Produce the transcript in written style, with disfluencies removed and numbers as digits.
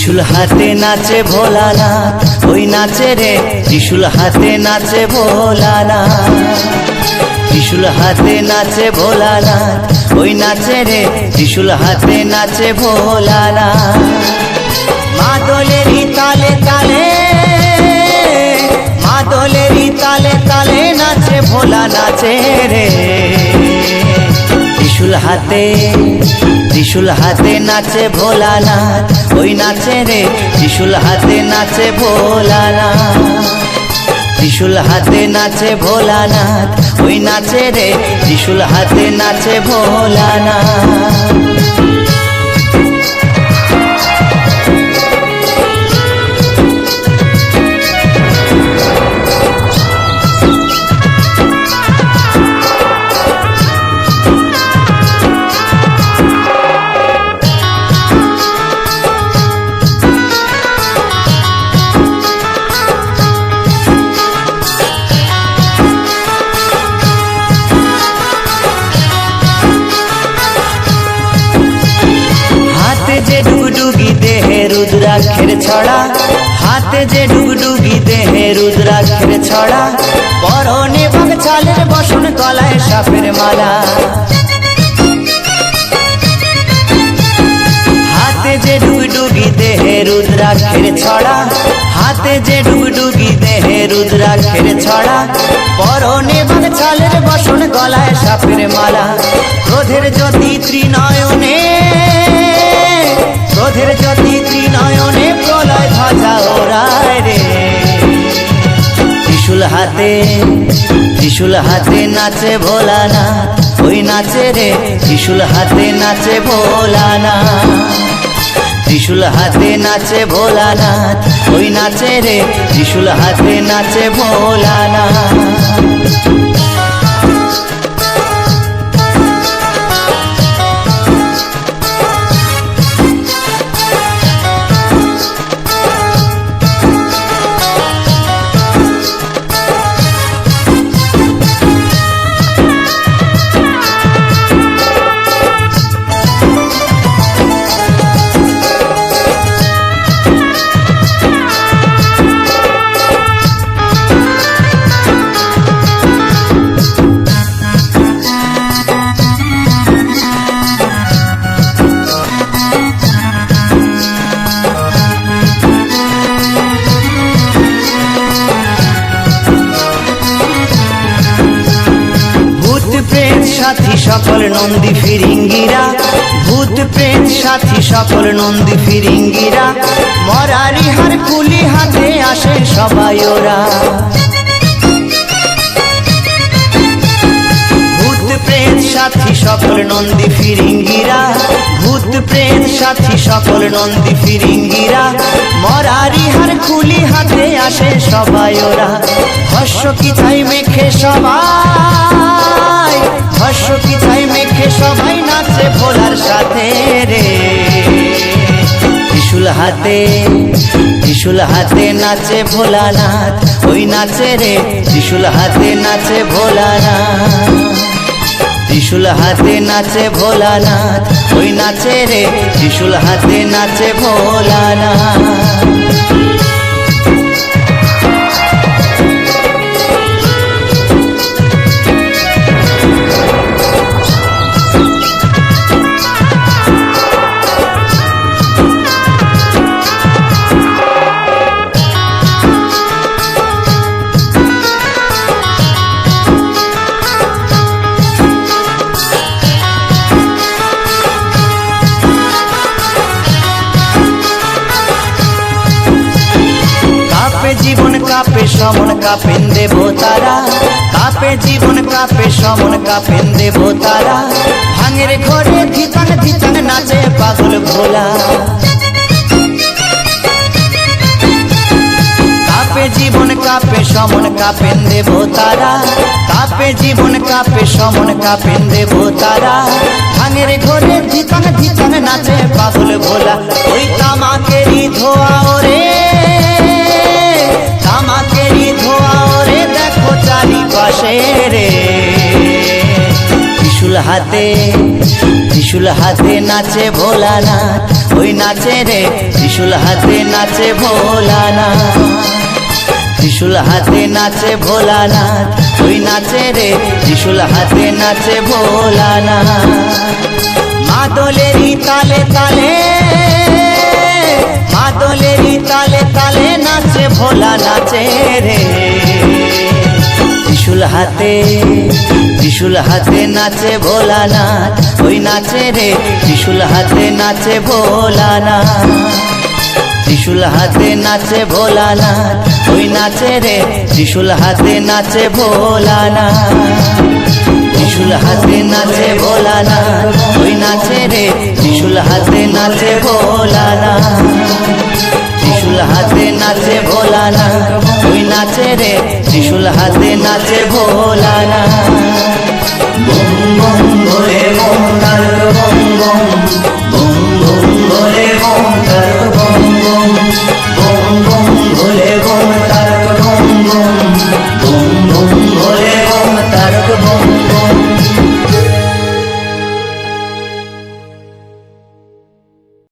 ত্রিশূল হাতে নাচে ভোলানাথ, ওই নাচে রে ত্রিশূল হাতে নাচে ভোলানাথ। ত্রিশূল হাতে নাচে ভোলানাথ, ওই নাচে রে ত্রিশূল হাতে নাচে ভোলানাথ। মাদলেরই তালে তালে, মাদলেরই তালে তালে নাচে ভোলা নাচে রে। ত্রিশূল হাতে, ত্রিশূল হাতে নাচে ভোলানাথ, ওই নাচে রে ত্রিশূল হাতে নাচে ভোলানাথ। ত্রিশূল হাতে নাচে ভোলানাথ, ওই নাচে রে ত্রিশূল হাতে নাচে ভোলানাথ। যে ডুগডুগি দেহে রুদ্রাক্ষের ছড়া, হাতে যে ডুগডুগি দেহে রুদ্রাক্ষের ছড়া, পরনে বাগছালের বসন গলায় সাপের মালা। হাতে যে ডুগডুগি দেহে রুদ্রাক্ষের ছড়া, হাতে যে ডুগডুগি দেহে রুদ্রাক্ষের ছড়া, পরনে বাগছালের বসন গলায় সাপের মালা। ক্রোধের জ্যোতি ত্রিনয়নে, ক্রোধের জ্যোতি ত্রিনয়নে প্রলয় ধ্বজা ওড়ায় রে। ত্রিশূল হাতে, ত্রিশূল হাতে নাচে ভোলানাথ, ওই নাচে রে ত্রিশূল হাতে নাচে ভোলানাথ। ত্রিশূল হাতে নাচে ভোলানাথ, ওই নাচে রে ত্রিশূল হাতে নাচে ভোলানাথ। সাথী সকল নন্দী ফিরিঙ্গিরা, ভূত প্রেত সাথী সকল নন্দী ফিরিঙ্গিরা, মরারি হার কুলি হাতে আসে সবাই ওরা। ভূত প্রেত সাথী সকল নন্দী ফিরিঙ্গিরা, ভূত প্রেত সাথী সকল নন্দী ফিরিঙ্গিরা, মরারি হার কুলি হাতে আসে সবাই ওরা। ভস্য কি চাই মেখে সবাই, ভস্য কি চাই মেখে সবাই নাচে ভোলার সাথে রে। ত্রিশূল হাতে, ত্রিশূল হাতে নাচে ভোলানাথ, ওই নাচে রে ত্রিশূল হাতে নাচে ভোলানাথ। ত্রিশূল হাতে নাচে ভোলানাথ, ওই নাচে রে ত্রিশূল হাতে নাচে ভোলানাথ। জীবন কাপে সমন কাপেন দেবতারা, কাপে জীবন কাপে সমন কাপেন দেবতারা, ভাঙের ঘরে ধিতাং ধিতাং নাচে পাগল ভোলা। কাপে জীবন কাপে সমন কাপেন দেবতারা, কাপে জীবন কাপে সমন কাপেন দেবতারা, ভাঙের ঘরে ধিতাং ধিতাং নাচে পাগল ভোলা। ওই তামাকেরই ধোয়া ওরে, তামাকেরই ধোয়া ওরে দেখো চারিপাশে রে। ত্রিশূল হাতে, ত্রিশূল হাতে নাচে ভোলানাথ, ওই নাচে রে ত্রিশূল হাতে নাচে ভোলানাথ ত্রিশূল হাতে নাচে ভোলানাথ ওই নাচে রে ত্রিশূল হাতে নাচে ভোলানাথ মাদলেরই তালে তালে মাদলেরই তালে তালে নাচে ভোলা নাচে রে ত্রিশূল হাতে নাচে ভোলানাথ ওই নাচে রে ত্রিশূল হাতে নাচে ভোলানাথ ত্রিশূল হাতে নাচে ভোলানাথ ওই নাচে রে ত্রিশূল হাতে নাচে ভোলানাথ ত্রিশূল হাতে নাচে ভোলানাথ ওই নাচে রে ত্রিশূল হাতে নাচে ভোলানাথ ত্রিশূল হাতে নাচে ভোলানাথ ওই নাচে রে ত্রিশূল হাতে নাচে ভোলানাথ বম বম ভোলে বম বম বম